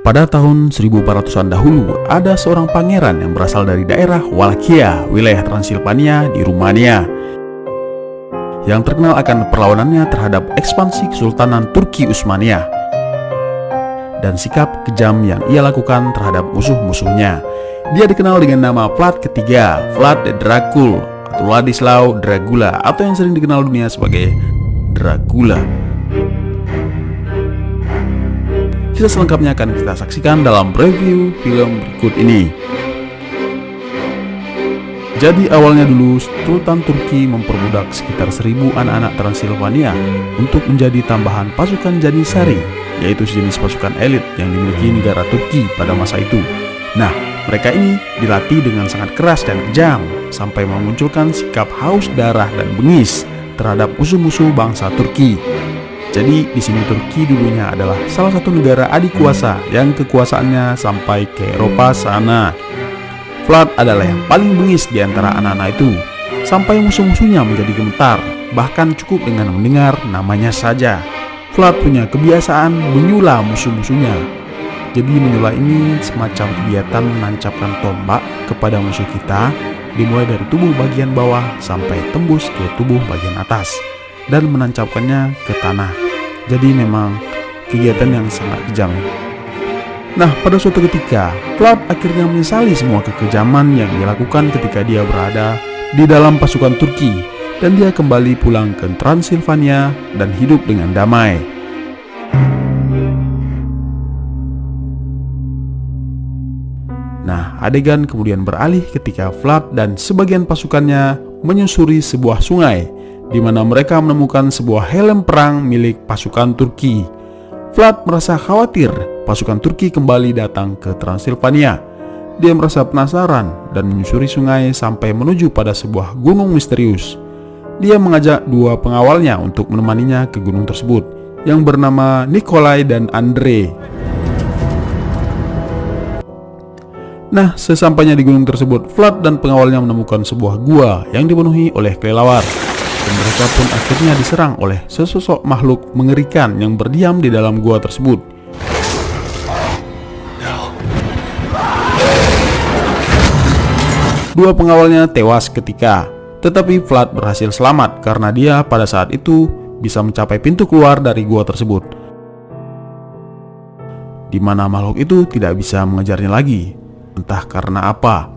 Pada tahun 1400-an dahulu, ada seorang pangeran yang berasal dari daerah Wallachia, wilayah Transilvania di Rumania, yang terkenal akan perlawanannya terhadap ekspansi Kesultanan Turki Utsmaniyah dan sikap kejam yang ia lakukan terhadap musuh-musuhnya. Dia dikenal dengan nama Vlad ketiga, Vlad Dracul atau Ladislao Dracula, atau yang sering dikenal dunia sebagai Dracula. Kisah selengkapnya akan kita saksikan dalam review film berikut ini. Jadi awalnya dulu Sultan Turki memperbudak sekitar 1000 anak-anak Transilvania untuk menjadi tambahan pasukan Janissary, yaitu sejenis pasukan elit yang dimiliki negara Turki pada masa itu. Nah, mereka ini dilatih dengan sangat keras dan kejam sampai memunculkan sikap haus darah dan bengis terhadap musuh-musuh bangsa Turki. Jadi di sini Turki dulunya adalah salah satu negara adik kuasa yang kekuasaannya sampai ke Eropa sana. Vlad adalah yang paling bengis di antara anak-anak itu, sampai musuh-musuhnya menjadi gemetar, bahkan cukup dengan mendengar namanya saja. Vlad punya kebiasaan menyula musuh-musuhnya. Jadi menyula ini semacam kegiatan menancapkan tombak kepada musuh kita, dimulai dari tubuh bagian bawah sampai tembus ke tubuh bagian atas, dan menancapkannya ke tanah. Jadi memang kegiatan yang sangat kejam. Nah, pada suatu ketika, Vlad akhirnya menyesali semua kekejaman yang dilakukan ketika dia berada di dalam pasukan Turki, dan dia kembali pulang ke Transilvania dan hidup dengan damai. Nah, adegan kemudian beralih ketika Vlad dan sebagian pasukannya menyusuri sebuah sungai, di mana mereka menemukan sebuah helm perang milik pasukan Turki. Vlad merasa khawatir pasukan Turki kembali datang ke Transilvania. Dia merasa penasaran dan menyusuri sungai sampai menuju pada sebuah gunung misterius. Dia mengajak dua pengawalnya untuk menemaninya ke gunung tersebut, yang bernama Nikolai dan Andre. Nah, sesampainya di gunung tersebut, Vlad dan pengawalnya menemukan sebuah gua yang dipenuhi oleh kelelawar. Dan mereka pun akhirnya diserang oleh sesosok makhluk mengerikan yang berdiam di dalam gua tersebut. Dua pengawalnya tewas ketika, tetapi Vlad berhasil selamat karena dia pada saat itu bisa mencapai pintu keluar dari gua tersebut, di mana makhluk itu tidak bisa mengejarnya lagi, entah karena apa.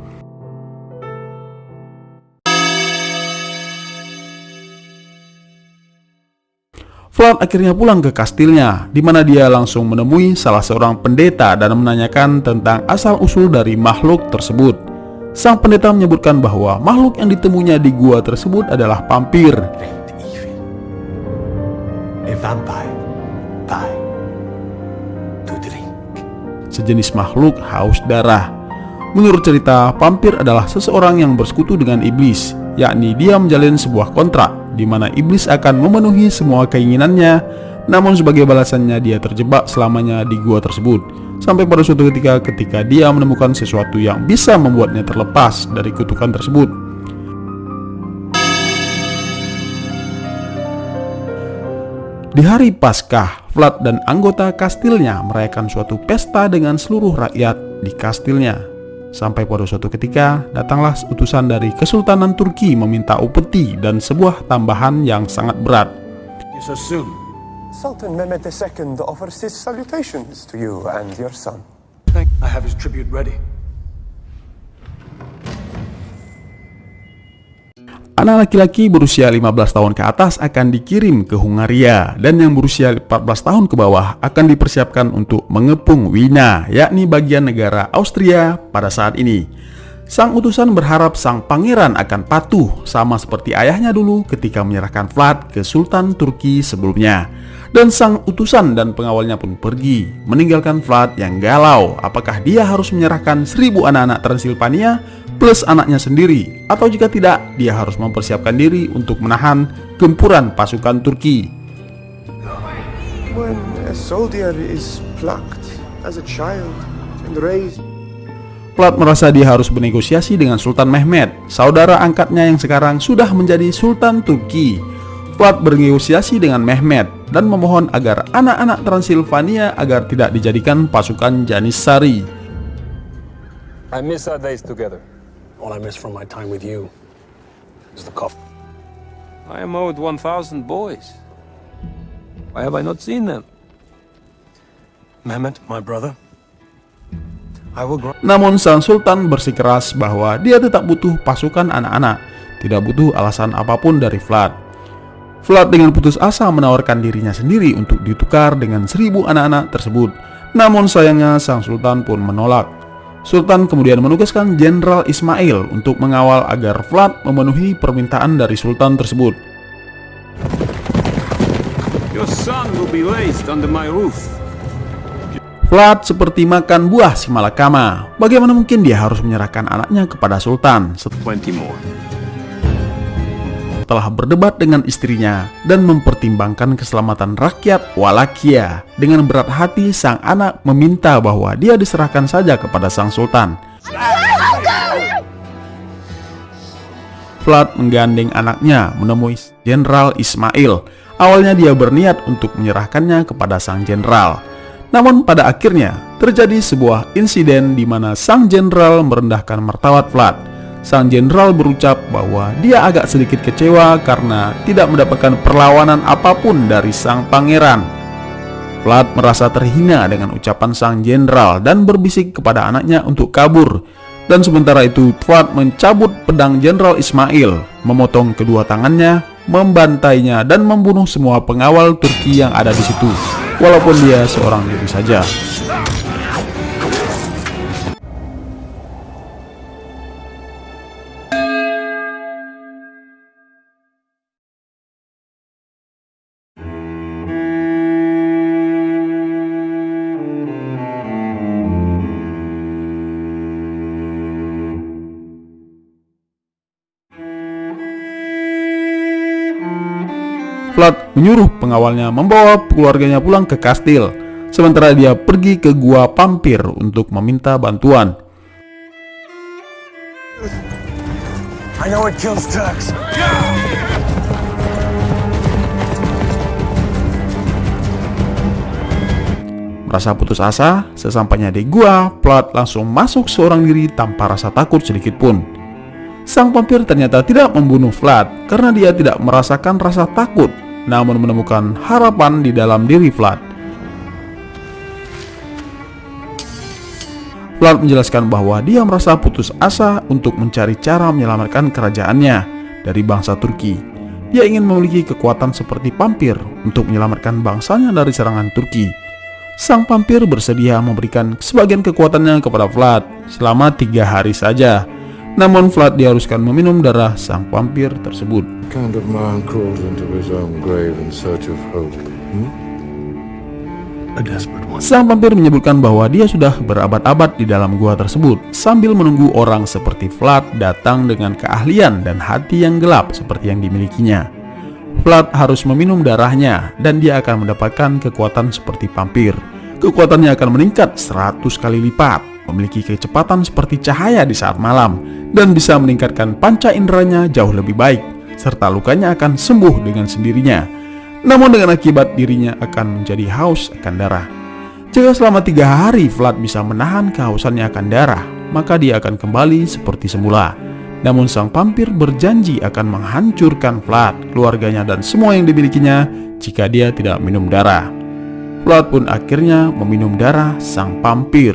Vlad akhirnya pulang ke kastilnya, di mana dia langsung menemui salah seorang pendeta dan menanyakan tentang asal-usul dari makhluk tersebut. Sang pendeta menyebutkan bahwa makhluk yang ditemuinya di gua tersebut adalah vampir. Sejenis makhluk haus darah. Menurut cerita, vampir adalah seseorang yang bersekutu dengan iblis, yakni dia menjalin sebuah kontrak di mana iblis akan memenuhi semua keinginannya, namun sebagai balasannya dia terjebak selamanya di gua tersebut, sampai pada suatu ketika dia menemukan sesuatu yang bisa membuatnya terlepas dari kutukan tersebut. Di hari Paskah, Vlad dan anggota kastilnya merayakan suatu pesta dengan seluruh rakyat di kastilnya. Sampai pada suatu ketika, datanglah utusan dari Kesultanan Turki meminta upeti dan sebuah tambahan yang sangat berat. Sultan Mehmed II offers his salutations to you and your son. I have his tribute ready. Anak laki-laki berusia 15 tahun ke atas akan dikirim ke Hungaria, dan yang berusia 14 tahun ke bawah akan dipersiapkan untuk mengepung Wina, yakni bagian negara Austria pada saat ini. Sang utusan berharap sang pangeran akan patuh sama seperti ayahnya dulu ketika menyerahkan Vlad ke Sultan Turki sebelumnya. Dan sang utusan dan pengawalnya pun pergi, meninggalkan Vlad yang galau apakah dia harus menyerahkan 1000 anak-anak Transilvania plus anaknya sendiri, atau jika tidak, dia harus mempersiapkan diri untuk menahan gempuran pasukan Turki. When a soldier is plucked as a child and raised, Vlad merasa dia harus bernegosiasi dengan Sultan Mehmed, saudara angkatnya yang sekarang sudah menjadi Sultan Turki. Vlad bernegosiasi dengan Mehmet dan memohon agar anak-anak Transilvania agar tidak dijadikan pasukan Janissary. I miss our days together. All I miss from my time with you is the coffee. I am owed 1,000 boys. Why have I not seen them? Mehmet, my brother. I will grow. Namun sang sultan bersikeras bahwa dia tetap butuh pasukan anak-anak, tidak butuh alasan apapun dari Vlad. Vlad dengan putus asa menawarkan dirinya sendiri untuk ditukar dengan 1.000 anak-anak tersebut. Namun sayangnya sang sultan pun menolak. Sultan kemudian menugaskan Jenderal Ismail untuk mengawal agar Vlad memenuhi permintaan dari sultan tersebut. Your son will be raised under my roof. Vlad seperti makan buah si malakama. Bagaimana mungkin dia harus menyerahkan anaknya kepada sultan? 20 more. Setelah berdebat dengan istrinya dan mempertimbangkan keselamatan rakyat Wallachia, dengan berat hati sang anak meminta bahwa dia diserahkan saja kepada sang sultan. Vlad menggandeng anaknya menemui Jenderal Ismail. Awalnya dia berniat untuk menyerahkannya kepada sang jenderal. Namun pada akhirnya terjadi sebuah insiden di mana sang jenderal merendahkan martabat Vlad. Sang jenderal berucap bahwa dia agak sedikit kecewa karena tidak mendapatkan perlawanan apapun dari sang pangeran. Vlad merasa terhina dengan ucapan sang jenderal dan berbisik kepada anaknya untuk kabur. Dan sementara itu Vlad mencabut pedang Jenderal Ismail, memotong kedua tangannya, membantainya dan membunuh semua pengawal Turki yang ada di situ, walaupun dia seorang diri saja. Vlad menyuruh pengawalnya membawa keluarganya pulang ke kastil, sementara dia pergi ke gua Pampir untuk meminta bantuan. I know it kills Turks. Merasa putus asa, sesampainya di gua, Vlad langsung masuk seorang diri tanpa rasa takut sedikit pun. Sang vampir ternyata tidak membunuh Vlad karena dia tidak merasakan rasa takut, namun menemukan harapan di dalam diri Vlad. Vlad menjelaskan bahwa dia merasa putus asa untuk mencari cara menyelamatkan kerajaannya dari bangsa Turki. Dia ingin memiliki kekuatan seperti vampir untuk menyelamatkan bangsanya dari serangan Turki. Sang vampir bersedia memberikan sebagian kekuatannya kepada Vlad selama 3 hari saja. Namun Vlad diharuskan meminum darah sang vampir tersebut. Kind of man crawled into his own grave in search of hope. A desperate one. Sang vampir menyebutkan bahwa dia sudah berabad-abad di dalam gua tersebut sambil menunggu orang seperti Vlad datang dengan keahlian dan hati yang gelap seperti yang dimilikinya. Vlad harus meminum darahnya dan dia akan mendapatkan kekuatan seperti vampir. Kekuatannya akan meningkat 100 kali lipat, memiliki kecepatan seperti cahaya di saat malam, dan bisa meningkatkan panca inderanya jauh lebih baik, serta lukanya akan sembuh dengan sendirinya. Namun dengan akibat dirinya akan menjadi haus akan darah. Jika selama 3 hari Vlad bisa menahan kehausannya akan darah, maka dia akan kembali seperti semula. Namun sang vampir berjanji akan menghancurkan Vlad, keluarganya dan semua yang dimilikinya jika dia tidak minum darah. Vlad pun akhirnya meminum darah sang vampir.